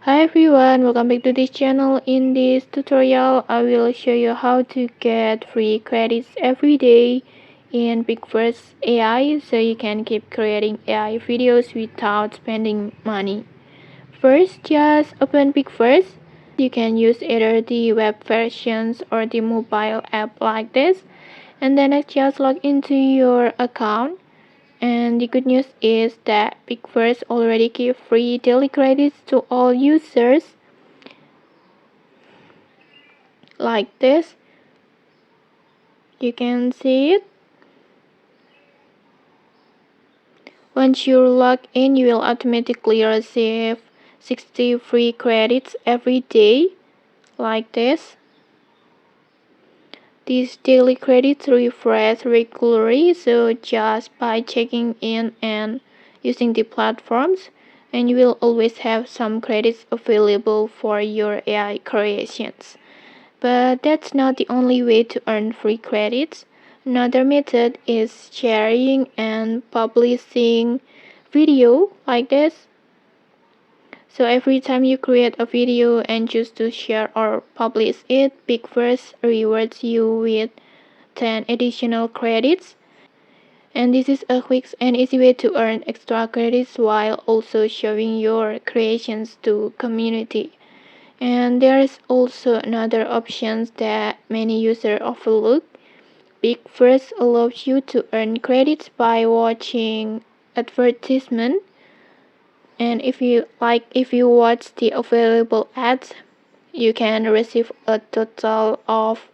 Hi everyone, welcome back to this channel. In this tutorial, I will show you how to get free credits every day in PixVerse AI so you can keep creating AI videos without spending money. First, just open PixVerse. You can use either the web versions or the mobile app like this. And then just log into your account. And the good news is that PixVerse already gives free daily credits to all users like this. You can see it. Once you log in, you will automatically receive 60 free credits every day like this. These daily credits refresh regularly, so just by checking in and using the platforms, and you will always have some credits available for your AI creations. But that's not the only way to earn free credits. Another method is sharing and publishing video like this. So every time you create a video and choose to share or publish it, PixVerse rewards you with 10 additional credits. And this is a quick and easy way to earn extra credits while also showing your creations to community. And there is also another option that many users overlook. PixVerse allows you to earn credits by watching advertisement, and if you watch the available ads, you can receive a total of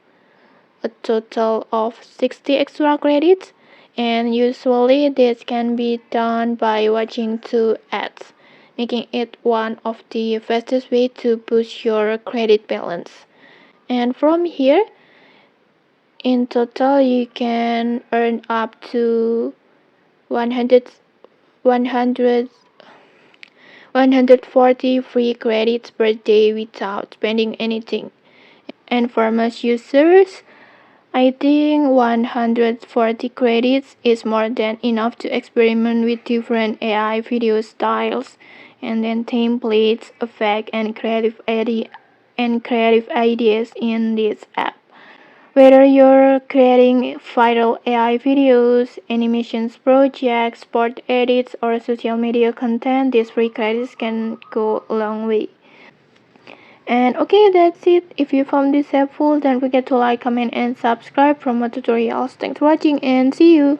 60 extra credits, and usually this can be done by watching 2 ads, making it one of the fastest way to boost your credit balance. And from here, in total, you can earn up to 100, 100, 140 free credits per day without spending anything. And for most users, I think 140 credits is more than enough to experiment with different AI video styles, and then templates, effects, and creative ideas in this app. Whether you're creating viral AI videos, animations projects, sport edits, or social media content, these free credits can go a long way. And okay, that's it. If you found this helpful, don't forget to like, comment, and subscribe for more tutorials. Thanks for watching and see you.